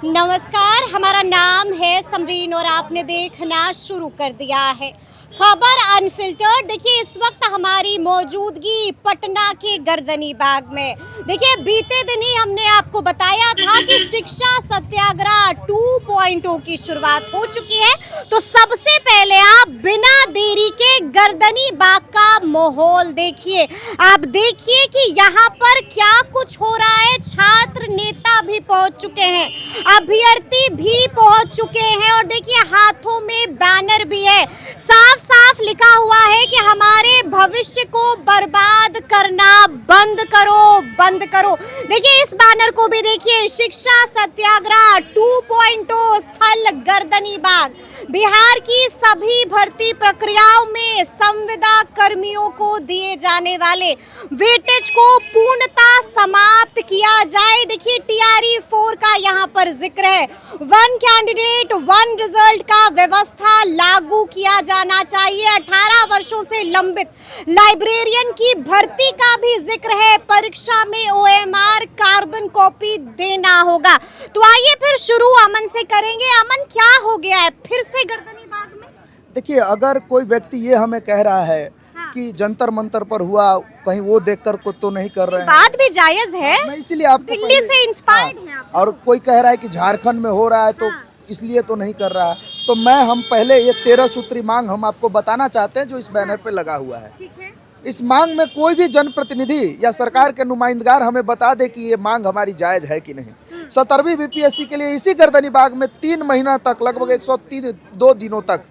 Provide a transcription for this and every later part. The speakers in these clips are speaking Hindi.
नमस्कार, हमारा नाम है समरीन और आपने देखना शुरू कर दिया है खबर अनफिल्टर्ड। देखिए, इस वक्त हमारी मौजूदगी पटना के गर्दनी बाग में। देखिए, बीते दिन ही हमने आपको बताया था कि शिक्षा सत्याग्रह 2.0 की शुरुआत हो चुकी है। तो सबसे पहले आप बिना देरी के गर्दनी बाग का माहौल देखिए। आप देखिए कि यहाँ पर क्या कुछ हो रहा है। छात्र नेता भी पहुँच चुके हैं, अभ्यर्थी भी पहुँच चुके हैं और देखिए हाथों में बैनर भी है। साफ साफ लिखा हुआ है कि हमारे भविष्य को बर्बाद करना बंद करो, बंद करो। देखिए, इस बैनर को भी देखिए, शिक्षा सत्याग्रह 2.0 स्थल गर्दनी बाग। बिहार की सभी भर्ती प्रक्रियाओं में संविदा कर्मियों को दिए जाने वाले वेटेज को पूर्णतः समाप्त किया जाए। देखिए, TRE 4 का यहाँ पर जिक्र है। 1 कैंडिडेट 1 रिजल्ट का व्यवस्था लागू किया जाना चाहिए। 18 वर्षों से लंबित लाइब्रेरियन की भर्ती का भी जिक्र है। परीक्षा में OMR कार्बन कॉपी देना होगा। तो आइए फिर शुरू अमन से करेंगे। अमन, क्या हो गया है फिर से गर्दनी बाग में? देखिए, अगर कोई व्यक्ति ये हमें कह रहा है कि जंतर मंतर पर हुआ, कहीं वो देखकर को तो नहीं कर रहे हैं। बात भी जायज है, मैं इसीलिए आपको दिल्ली से इंस्पायर्ड है आप। और कोई कह रहा है कि झारखंड में हो रहा है तो इसलिए तो नहीं कर रहा है। तो हम पहले ये 13 सूत्री मांग हम आपको बताना चाहते हैं जो इस बैनर पे लगा हुआ है। ठीक है। इस मांग में कोई भी जनप्रतिनिधि या सरकार के नुमाइंदगार हमें बता दे कि ये मांग हमारी जायज है कि नहीं। 17वीं BPSC के लिए इसी गर्दनी बाग में 3 महीना तक, लगभग 102 दिनों तक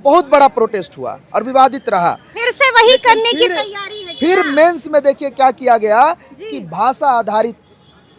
बहुत बड़ा प्रोटेस्ट हुआ और विवादित रहा। फिर से वही करने की तैयारी है। फिर मेंस में देखिए क्या किया गया कि भाषा आधारित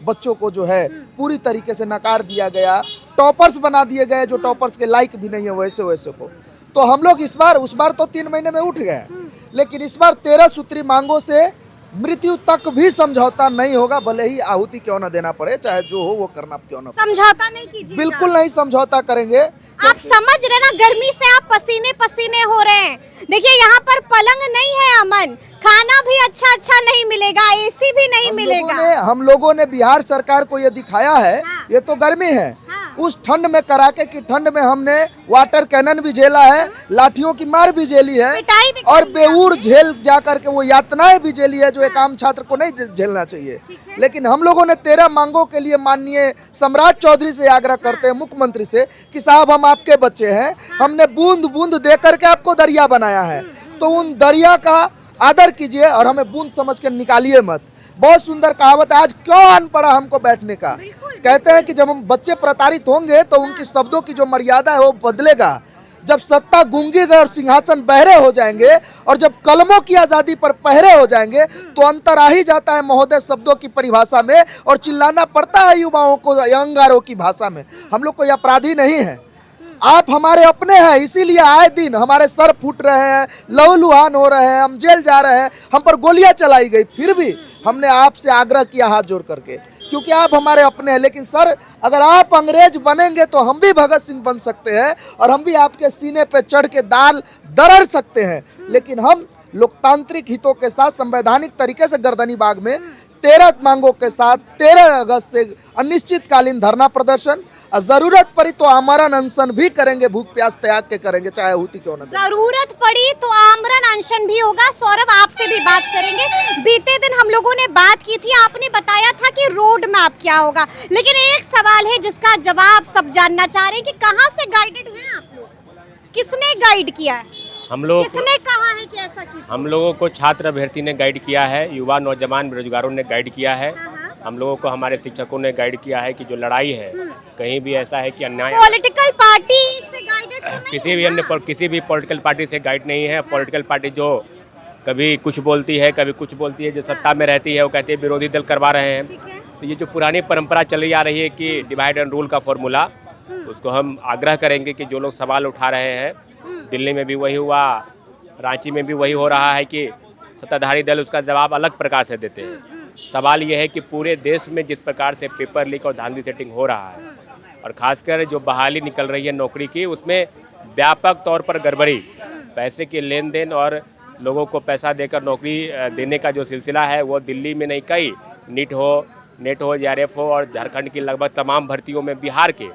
बच्चों को जो है पूरी तरीके से नकार दिया गया। टॉपर्स बना दिए गए जो टॉपर्स के लायक भी नहीं है, वैसे वैसे को। तो हम लोग इस बार, उस बार तो 3 महीने में उठ गए, लेकिन इस बार 13 सूत्री मांगों से मृत्यु तक भी समझौता नहीं होगा। भले ही आहुति क्यों ना देना पड़े, चाहे जो हो वो करना क्यों ना पड़े, समझौता नहीं कीजिए। बिल्कुल नहीं समझौता करेंगे। आप समझ रहे ना, गर्मी से आप पसीने पसीने हो रहे हैं। देखिए, यहाँ पर पलंग नहीं है अमन, खाना भी अच्छा अच्छा नहीं मिलेगा, AC भी नहीं मिलेगा। हम लोगों ने बिहार सरकार को ये दिखाया है। ये तो गर्मी है, उस ठंड में कड़ाके की ठंड में हमने वाटर कैनन भी झेला है, लाठियों की मार भी झेली है और बेऊर झेल जाकर के वो यातनाएं भी झेली है जो एक आम छात्र को नहीं झेलना चाहिए। लेकिन हम लोगों ने 13 मांगों के लिए माननीय सम्राट चौधरी से आग्रह करते हैं, मुख्यमंत्री से, कि साहब हम आपके बच्चे हैं, हमने बूंद बूंद दे करके आपको दरिया बनाया है, तो उन दरिया का आदर कीजिए और हमें बूंद समझ के निकालिए मत। बहुत सुंदर कहावत है। आज क्यों आन पड़ा हमको बैठने का? कहते हैं कि जब हम बच्चे प्रताड़ित होंगे तो उनकी शब्दों की जो मर्यादा है वो बदलेगा। जब सत्ता गूंगेगा और सिंहासन बहरे हो जाएंगे और जब कलमों की आज़ादी पर पहरे हो जाएंगे तो अंतर आ ही जाता है महोदय शब्दों की परिभाषा में, और चिल्लाना पड़ता है युवाओं को अंगारों की भाषा में। हम लोग कोई अपराधी नहीं है, आप हमारे अपने हैं, इसीलिए आए दिन हमारे सर फूट रहे हैं, लहूलुहान हो रहे हैं, हम जेल जा रहे हैं, हम पर गोलियां चलाई गई, फिर भी हमने आपसे आग्रह किया हाथ जोड़ करके, क्योंकि आप हमारे अपने हैं। लेकिन सर, अगर आप अंग्रेज बनेंगे तो हम भी भगत सिंह बन सकते हैं और हम भी आपके सीने पे चढ़ के दाल दरड़ सकते हैं। लेकिन हम लोकतांत्रिक हितों के साथ संवैधानिक तरीके से गर्दनी बाग में 13 मांगों के साथ 13 अगस्त से अनिश्चितकालीन धरना प्रदर्शन, जरूरत पड़ी तो आमरण अनशन भी करेंगे, भूख प्यास त्याग के करेंगे, चाहे आहुति क्यों ना दे। जरूरत पड़ी तो आमरण अनशन भी होगा। सौरभ, आपसे भी बात करेंगे। बीते दिन हम लोगों ने बात की थी, आपने बताया था कि रोड मैप क्या होगा, लेकिन एक सवाल है जिसका जवाब सब जानना चाह रहे हैं कि कहाँ से गाइडेड हैं आप लोग? किसने गाइड किया है? हम लोग, किसने कहा है कि ऐसा कीजिए? हम लोगों को छात्र अभ्यर्थी ने गाइड किया है, युवा नौजवान बेरोजगारों ने गाइड किया है, हम लोगों को हमारे शिक्षकों ने गाइड किया है कि जो लड़ाई है, कहीं भी ऐसा है कि अन्याय, पॉलिटिकल पार्टी से गाइडेड तो नहीं किसी भी पॉलिटिकल पार्टी से गाइड नहीं है। पॉलिटिकल पार्टी जो कभी कुछ बोलती है, कभी कुछ बोलती है, जो सत्ता में रहती है वो कहती है विरोधी दल करवा रहे हैं। तो ये जो पुरानी परंपरा चली आ रही है कि डिवाइड एंड रूल का फॉर्मूला, उसको हम आग्रह करेंगे कि जो लोग सवाल उठा रहे हैं, दिल्ली में भी वही हुआ, रांची में भी वही हो रहा है कि सत्ताधारी दल उसका जवाब अलग प्रकार से देते हैं। सवाल ये है कि पूरे देश में जिस प्रकार से पेपर लीक और धांधली सेटिंग हो रहा है, और खासकर जो बहाली निकल रही है नौकरी की, उसमें व्यापक तौर पर गड़बड़ी, पैसे के लेन देन और लोगों को पैसा देकर नौकरी देने का जो सिलसिला है वो दिल्ली में नहीं, कई नीट हो, नेट हो, JRF हो और झारखंड की लगभग तमाम भर्तियों में बिहार के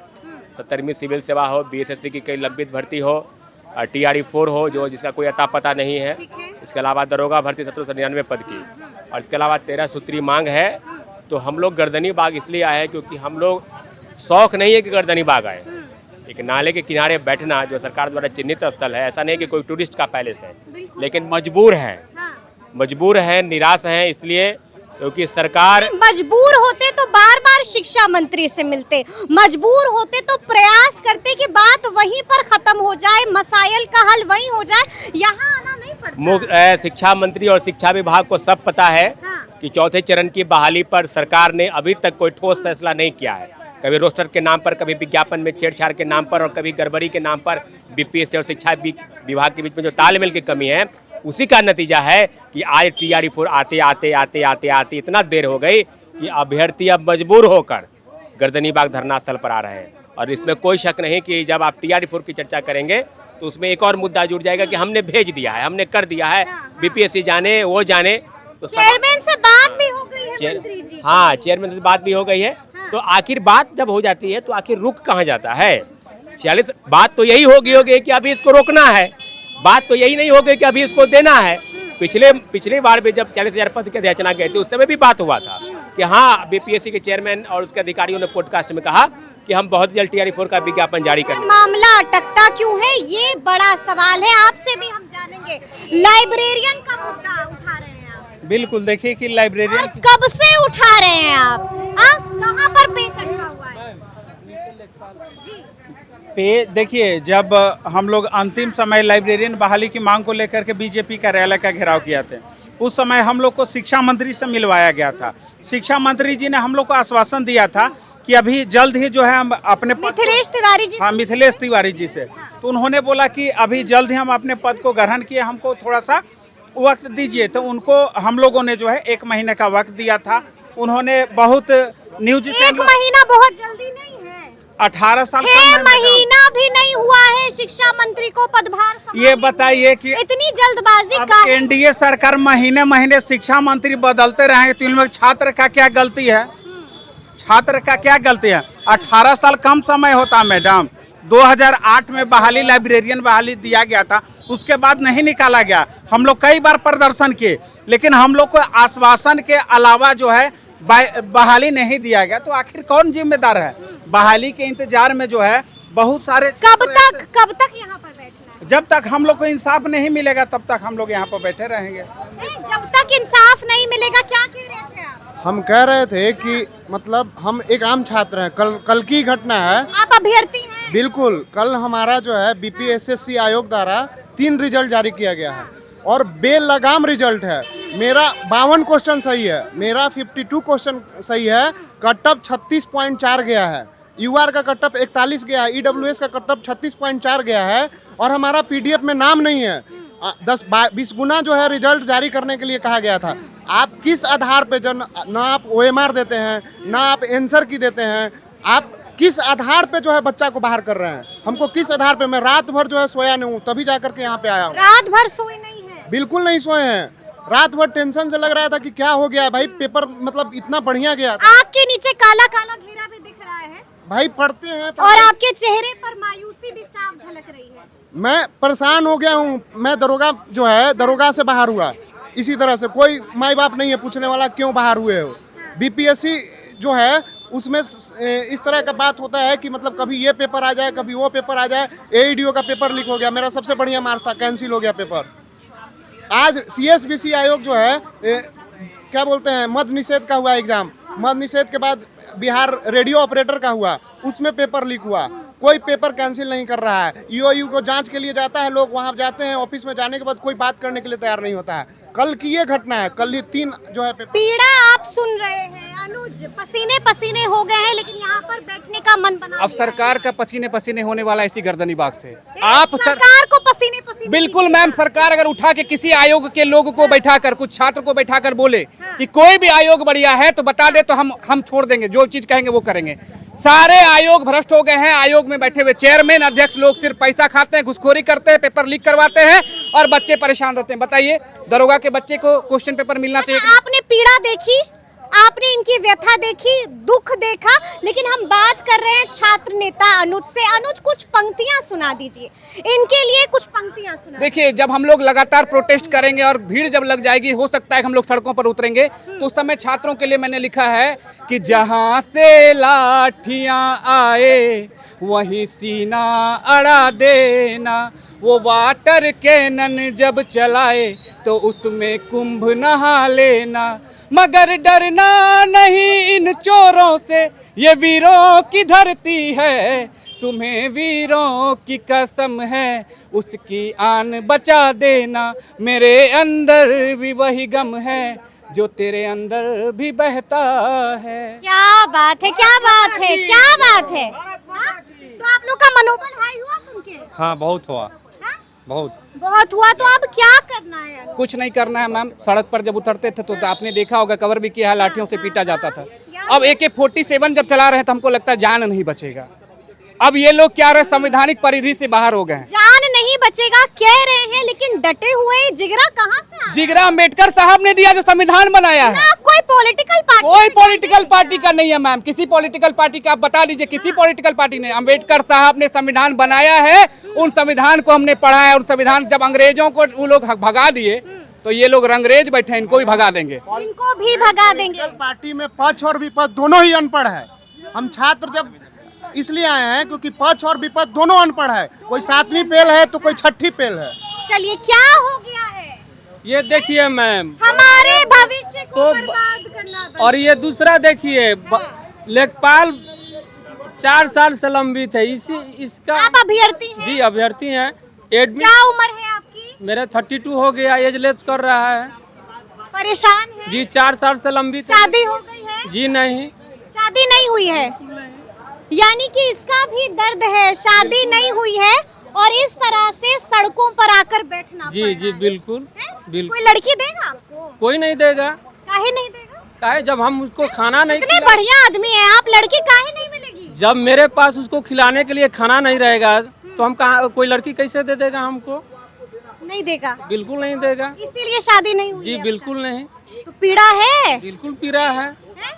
70वीं सिविल सेवा हो, BSSC की कई लंबित भर्ती हो, TRE-4 हो जो जिसका कोई अता पता नहीं है। इसके अलावा दरोगा भर्ती 1799 पद की, और इसके अलावा 13 सूत्री मांग है। तो हम लोग गर्दनी बाग इसलिए आए हैं क्योंकि हम लोग शौक नहीं है कि गर्दनी बाग आए। एक नाले के किनारे बैठना जो सरकार द्वारा चिन्हित स्थल है, ऐसा नहीं कि कोई टूरिस्ट का पैलेस है, लेकिन मजबूर है, निराश हैं इसलिए क्योंकि सरकार मजबूर होते तो बार बार शिक्षा मंत्री से मिलते, मजबूर होते तो प्रयास करते कि बात वहीं पर खत्म हो जाए, मसाइल का हल वहीं हो जाए, यहाँ आना नहीं पड़ता। शिक्षा मंत्री और शिक्षा विभाग को सब पता है कि चौथे चरण की बहाली पर सरकार ने अभी तक कोई ठोस फैसला नहीं किया है। कभी रोस्टर के नाम पर, कभी विज्ञापन में छेड़छाड़ के नाम पर, और कभी गड़बड़ी के नाम पर BPSC और शिक्षा विभाग के बीच में जो तालमेल की कमी है, उसी का नतीजा है कि आज TRE-4 आते इतना देर हो गई कि अभ्यर्थी अब मजबूर होकर गर्दनी बाग धरना स्थल पर आ रहे हैं। और इसमें कोई शक नहीं कि जब आप TRE-4 की चर्चा करेंगे तो उसमें एक और मुद्दा जुड़ जाएगा कि हमने भेज दिया है, हमने कर दिया है, BPSC जाने वो जाने। तो चेयरमैन से बात भी हो गई है मंत्री जी। हाँ, चेयरमैन से बात भी हो गई है। तो आखिर बात जब हो जाती है तो आखिर रुक कहाँ जाता है? 46 बात तो यही होगी कि अभी इसको रोकना है, बात तो यही नहीं होगी कि अभी इसको देना है। पिछले बार भी जब 40,000 पद की याचना गए थे उस समय भी बात हुआ था कि हाँ, BPSC के चेयरमैन और उसके अधिकारियों ने पॉडकास्ट में कहा कि हम बहुत जल्द TRE-4 का विज्ञापन जारी करेंगे। मामला अटकता क्यों है, ये बड़ा सवाल है, आपसे भी हम जानेंगे। लाइब्रेरियन का मुद्दा उठा रहे हैं आप? बिल्कुल, देखिए कि लाइब्रेरियन कब से उठा रहे हैं आप? कहाँ पर पेच अटका हुआ है? जी देखिए, जब हम लोग अंतिम समय लाइब्रेरियन बहाली की मांग को लेकर के BJP कार्यालय का घेराव किया था, उस समय हम लोग को शिक्षा मंत्री से मिलवाया गया था। शिक्षा मंत्री जी ने हम लोग को आश्वासन दिया था कि अभी जल्द ही जो है हम अपने मिथिलेश तिवारी जी, हाँ, मिथिलेश तिवारी जी से, तो उन्होंने बोला कि अभी जल्द ही हम अपने पद को ग्रहण किए, हमको थोड़ा सा वक्त दीजिए। तो उनको हम लोगों ने जो है 1 महीने का वक्त दिया था। उन्होंने बहुत न्यूज 1 महीना बहुत जल्दी नहीं है, 18 साल 6 महीना भी नहीं हुआ है शिक्षा मंत्री को पदभार संभालने। ये बताइए कि इतनी जल्दबाजी अब का NDA सरकार महीने महीने शिक्षा मंत्री बदलते रहेंगे तो इनमें छात्र का क्या गलती है? छात्र का क्या गलती है? 18 साल कम समय होता है मैडम। 2008 में बहाली, लाइब्रेरियन बहाली दिया गया था, उसके बाद नहीं निकाला गया। हम लोग कई बार प्रदर्शन किए, लेकिन हम लोग को आश्वासन के अलावा जो है बहाली नहीं दिया गया। तो आखिर कौन जिम्मेदार है? बहाली के इंतजार में जो है बहुत सारे कब तक यहाँ पर बैठना है? जब तक हम लोग को इंसाफ नहीं मिलेगा तब तक हम लोग यहाँ पर बैठे रहेंगे। जब तक इंसाफ नहीं मिलेगा, क्या कह रहे थे आप? हम कह रहे थे कि मतलब हम एक आम छात्र हैं, कल की घटना है। आप अभ्यर्थी हैं? बिल्कुल, कल हमारा जो है BPSSC आयोग द्वारा 3 रिजल्ट जारी किया गया है और बेलगाम रिजल्ट है। मेरा 52 क्वेश्चन सही है, मेरा 52 क्वेश्चन सही है, कटअप 36.4 गया है, UR का कटअप 41 गया है, EWS का कटअप 36.4 गया है, और हमारा PDF में नाम नहीं है। 10-20 गुना जो है रिजल्ट जारी करने के लिए कहा गया था। आप किस आधार पे ना आप OMR देते हैं, ना आप आंसर की देते हैं, आप किस आधार पे जो है बच्चा को बाहर कर रहे हैं? हमको किस आधार पे? मैं रात भर जो है सोया नहीं हूँ, तभी जाकर के यहाँ पे आया हूँ। रात भर सोए नहीं है? बिल्कुल नहीं सोए हैं, रात भर टेंशन से लग रहा था कि क्या हो गया भाई, पेपर मतलब इतना बढ़िया गया। आँख के नीचे काला काला घेरा भी दिख रहा है भाई, पढ़ते हैं और आपके चेहरे पर मायूसी भी साफ झलक रही है। मैं परेशान हो गया हूँ। मैं दरोगा से बाहर हुआ, इसी तरह से कोई माई बाप नहीं है पूछने वाला क्यों बाहर हुए हो। BPSC जो है उसमें इस तरह का बात होता है कि मतलब कभी ये पेपर आ जाए, कभी वो पेपर आ जाए। AEDO का पेपर लीक हो गया, मेरा सबसे बढ़िया मार्क्स था, कैंसिल हो गया पेपर। आज CSBC आयोग जो है क्या बोलते हैं, मद निषेध का हुआ एग्जाम, मद निषेध के बाद बिहार रेडियो ऑपरेटर का हुआ, उसमें पेपर लीक हुआ, कोई पेपर कैंसिल नहीं कर रहा है। EOU को जांच के लिए जाता है, लोग वहां जाते हैं, ऑफिस में जाने के बाद कोई बात करने के लिए तैयार नहीं होता है। कल की ये घटना है, कल ही 3 जो है पीड़ा आप सुन रहे हैं अनुज, पसीने पसीने हो गए हैं, लेकिन यहाँ पर बैठने का मन बना। अब सरकार का पसीने पसीने होने वाला इसी गर्दनी बाग से। आप सरकार को पसीने पसीने? बिल्कुल मैम, सरकार अगर उठा के किसी आयोग के लोगों को बैठाकर, कुछ छात्र को बैठाकर बोले कि कोई भी आयोग बढ़िया है तो बता दे, तो हम छोड़ देंगे, जो चीज कहेंगे वो करेंगे। सारे आयोग भ्रष्ट हो गए हैं। आयोग में बैठे हुए चेयरमैन, अध्यक्ष लोग सिर्फ पैसा खाते हैं, घुसखोरी करते हैं, पेपर लीक करवाते हैं और बच्चे परेशान रहते हैं। बताइए, दरोगा के बच्चे को क्वेश्चन पेपर मिलना चाहिए। आपने पीड़ा देखी, आपने इनकी व्यथा देखी, दुख देखा, लेकिन हम बात कर रहे हैं छात्र नेता अनुज से। अनुज, कुछ पंक्तियां सुना दीजिए, इनके लिए कुछ पंक्तियां सुना। देखिए, जब हम लोग लगातार प्रोटेस्ट करेंगे और भीड़ जब लग जाएगी, हो सकता है कि हम लोग सड़कों पर उतरेंगे, तो उस समय छात्रों के लिए मैंने लिखा है कि जहां से लाठियां आए वहीं सीना अड़ा देना, वो वाटर कैनन जब चलाए तो उसमें कुंभ नहा लेना, मगर डरना नहीं इन चोरों से, ये वीरों की धरती है, तुम्हें वीरों की कसम है, उसकी आन बचा देना, मेरे अंदर भी वही गम है जो तेरे अंदर भी बहता है। क्या बात है, क्या बात है, क्या बात है। हाँ? तो आप लोग का मनोबल हाई हुआ सुन के? हाँ, बहुत हुआ, हाँ? बहुत हुआ। तो अब क्या करना है? कुछ नहीं करना है मैम। सड़क पर जब उतरते थे तो आपने देखा होगा, कवर भी किया है, लाठियों से पीटा जाता था। अब AK-47 जब चला रहे हैं तो हमको लगता है जान नहीं बचेगा। अब ये लोग क्या रहे, संवैधानिक परिधि से बाहर हो गए हैं। जान नहीं बचेगा कह रहे हैं, लेकिन डटे हुए जिगरा कहाँ से आया? जिगरा अम्बेडकर साहब ने दिया जो संविधान बनाया है। ना कोई पॉलिटिकल पार्टी, कोई पॉलिटिकल पार्टी का नहीं है मैम। किसी पॉलिटिकल पार्टी का आप बता दीजिए, किसी पॉलिटिकल पार्टी ने। अम्बेडकर साहब ने संविधान बनाया है, उन संविधान को हमने पढ़ा है। उन संविधान जब अंग्रेजों को वो लोग भगा दिए तो ये लोग रंगरेज बैठे, इनको भी भगा देंगे। इनको भी भगा देंगे। पार्टी में पक्ष और विपक्ष दोनों ही अनपढ़ है। हम छात्र जब इसलिए आए हैं क्योंकि पक्ष और विपक्ष दोनों अनपढ़ है, कोई 7वीं फेल है तो कोई 6ठी फेल है। चलिए, क्या हो गया है? ये देखिए मैम, हमारे भविष्य को बर्बाद करना। और ये दूसरा देखिए, लेखपाल 4 साल से लंबित है। इसका आप अभ्यर्थी हैं? जी, अभ्यर्थी हैं। एडमिट, क्या उम्र है आपकी? मेरा 32 हो गया, एज लैप्स कर रहा है। परेशान है? जी, 4 साल से लंबित है। शादी हो गई है? जी नहीं, शादी नहीं हुई है, यानी कि इसका भी दर्द है, शादी नहीं हुई है और इस तरह से सड़कों पर आकर बैठना जी पड़ जी रहा है। बिल्कुल बिल्कुल। कोई लड़की देगा आपको? कोई नहीं देगा। काहे नहीं देगा? काहे, जब हम उसको खाना नहीं इतने बढ़िया आदमी है आप, लड़की काहे नहीं मिलेगी? जब मेरे पास उसको खिलाने के लिए खाना नहीं रहेगा तो हम कहाँ, कोई लड़की कैसे दे देगा हमको? नहीं देगा, बिल्कुल नहीं देगा। इसीलिए शादी नहीं हुई जी है अब बिल्कुल तक। नहीं। तो पीड़ा है? बिल्कुल पीड़ा है।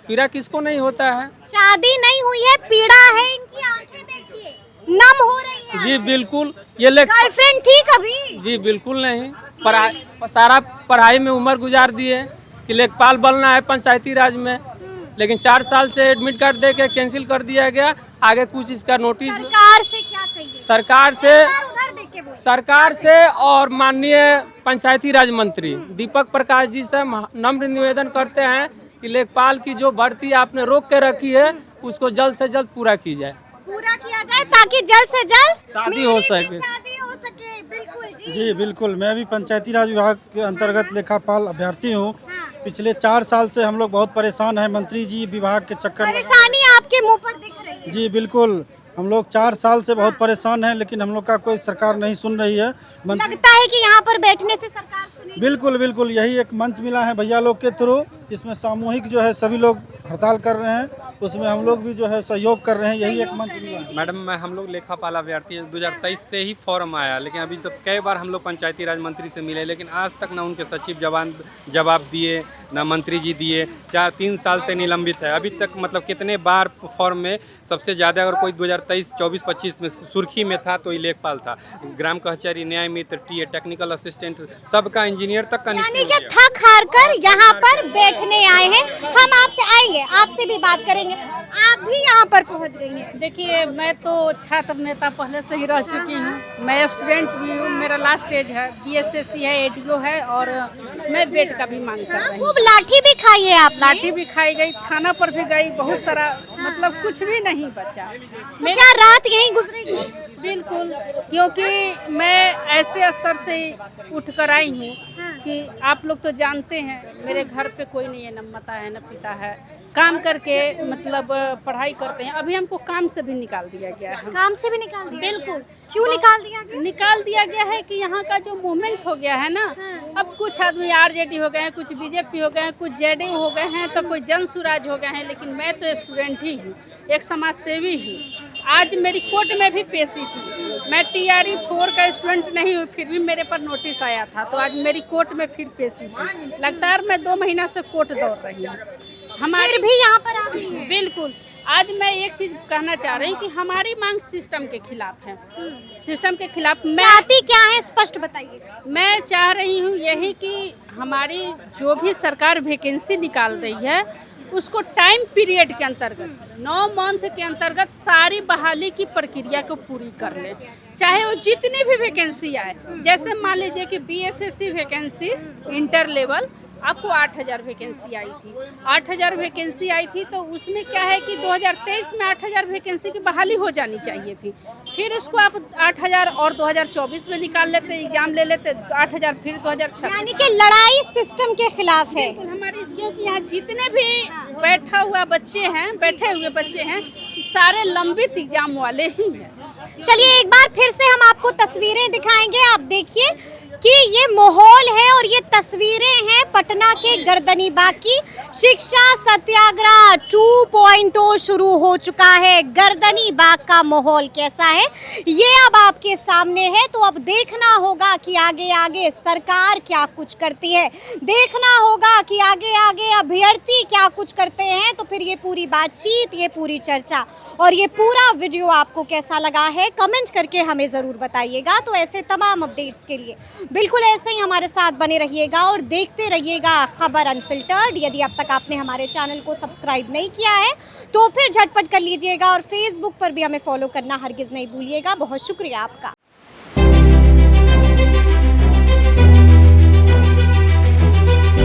पीड़ा किसको नहीं होता है? शादी नहीं हुई है, पीड़ा है। इनकी आंखें देखिए, नम हो रही है। जी बिल्कुल। ये गर्लफ्रेंड थी कभी? जी बिल्कुल नहीं। सारा पढ़ाई में उम्र गुजार दिए कि लेखपाल बनना है पंचायती राज में, लेकिन 4 साल से एडमिट कार्ड दे के कैंसिल कर दिया गया। आगे कुछ इसका नोटिस सरकार से क्या कहिए? सरकार से, उधर देख के बोलो। सरकार से और माननीय पंचायती राज मंत्री दीपक प्रकाश जी से नम्र निवेदन करते हैं कि लेखपाल की जो भर्ती आपने रोक के रखी है उसको जल्द से जल्द पूरा की जाए, पूरा किया जाए, ताकि जल्द से जल्द शादी हो सके। शादी हो सके। बिल्कुल जी। जी बिल्कुल। मैं भी पंचायती राज विभाग के अंतर्गत लेखापाल अभ्यर्थी हूँ। पिछले 4 साल से हम लोग बहुत परेशान हैं मंत्री जी विभाग के चक्कर में। परेशानी आपके मुंह पर दिख रही है। जी बिल्कुल, हम लोग 4 साल से बहुत परेशान हैं, लेकिन हम लोग का कोई सरकार नहीं सुन रही है। लगता है कि यहाँ पर बैठने से सरकार सुनेगी। बिल्कुल बिल्कुल, यही एक मंच मिला है भैया लोग के थ्रू, जिसमें सामूहिक जो है सभी लोग हड़ताल कर रहे हैं, उसमें हम लोग भी जो है सहयोग कर रहे हैं। यही एक मंच मिला है। मैडम, हम लोग लेखापाल अभ्यर्थी 2023 से ही फॉर्म आया, लेकिन अभी तो कई बार हम लोग पंचायती राज मंत्री से मिले, लेकिन आज तक ना उनके सचिव जवाब दिए, ना मंत्री जी दिए। 3 साल से निलंबित है अभी तक। मतलब कितने बार फॉर्म में सबसे ज़्यादा अगर कोई 2023, 24, 25 में सुर्खी में था तो ये लेखपाल था। ग्राम कचहरी, न्याय मित्र, टीए, टेक्निकल असिस्टेंट, सबका इंजीनियर तक का यानी कि थक हार कर यहाँ पर बैठने आए हैं। हम आपसे आएंगे, आपसे भी बात करेंगे। आप भी यहाँ पर पहुँच गई हैं। देखिए, मैं तो छात्र नेता पहले से ही रह चुकी हूँ। मैं स्टूडेंट भी हूँ, मेरा लास्ट एज है, BSSC है, ADO है और मैं बेड का भी मांग कर रही हूँ। खूब लाठी भी खाई है आप? लाठी भी खाई गई, थाना पर भी गई, बहुत सारा, मतलब कुछ भी नहीं बचा। क्या रात यहीं गुजरेगी? बिल्कुल, क्योंकि मैं ऐसे स्तर से उठ कर आई हूँ कि आप लोग तो जानते हैं मेरे घर पे कोई नहीं है, न माता है न पिता है। काम करके मतलब पढ़ाई करते हैं। अभी हमको काम से भी निकाल दिया गया है। काम से भी निकाल दिया? बिल्कुल। क्यों निकाल दिया गया? निकाल दिया गया है कि यहाँ का जो मूवमेंट हो गया है ना, अब कुछ आदमी RJD हो गए हैं, कुछ BJP हो गए हैं, कुछ JDU हो गए हैं, तो कोई जन सुराज हो गए हैं। लेकिन मैं तो स्टूडेंट ही हूँ, एक समाज सेवी हूँ। आज मेरी कोर्ट में भी पेशी थी। मैं TRE 4 का स्टूडेंट नहीं हूँ, फिर भी मेरे पर नोटिस आया था, तो आज मेरी कोर्ट में फिर पेशी थी। लगातार मैं 2 महीना से कोर्ट दौड़ रही हूँ। हमारे फिर भी यहाँ पर आ गई है। बिल्कुल। आज मैं एक चीज कहना चाह रही हूँ कि हमारी मांग सिस्टम के खिलाफ है। सिस्टम के खिलाफ चाहती क्या है स्पष्ट बताइए। मैं चाह रही हूँ यही कि हमारी जो भी सरकार वैकेंसी निकाल रही है उसको टाइम पीरियड के अंतर्गत 9 मंथ के अंतर्गत सारी बहाली की प्रक्रिया को पूरी कर ले, चाहे वो जितनी भी वैकेंसी आए। जैसे मान लीजिए कि बीएसएससी वैकेंसी इंटर लेवल आपको 8000 वैकेंसी आई थी। 8000 वैकेंसी आई थी तो उसमें क्या है कि 2023 में 8000 वैकेंसी की बहाली हो जानी चाहिए थी। फिर उसको आप 8000 और 2024 में निकाल लेते, एग्जाम ले लेते 8000, फिर 2026। यानी कि लड़ाई सिस्टम के खिलाफ है। बिल्कुल हमारी, क्योंकि यहाँ जितने भी बैठे हुए बच्चे हैं सारे लंबित एग्जाम वाले ही हैं। चलिए एक बार फिर से हम आपको तस्वीरें दिखाएंगे। आप देखिए कि ये माहौल है और ये तस्वीरें हैं पटना के गर्दनी बाग की। शिक्षा सत्याग्रह 2.0 शुरू हो चुका है। गर्दनी बाग का माहौल कैसा है ये अब आपके सामने है। तो अब देखना होगा कि आगे आगे सरकार क्या कुछ करती है, देखना होगा कि आगे आगे अभ्यर्थी क्या कुछ करते हैं। तो फिर ये पूरी बातचीत, ये पूरी चर्चा और ये पूरा वीडियो आपको कैसा लगा है कमेंट करके हमें ज़रूर बताइएगा। तो ऐसे तमाम अपडेट्स के लिए बिल्कुल ऐसे ही हमारे साथ बने रहिएगा और देखते रहिएगा खबर अनफिल्टर्ड। यदि अब तक आपने हमारे चैनल को सब्सक्राइब नहीं किया है तो फिर झटपट कर लीजिएगा और फेसबुक पर भी हमें फॉलो करना हरगिज़ नहीं भूलिएगा। बहुत शुक्रिया आपका।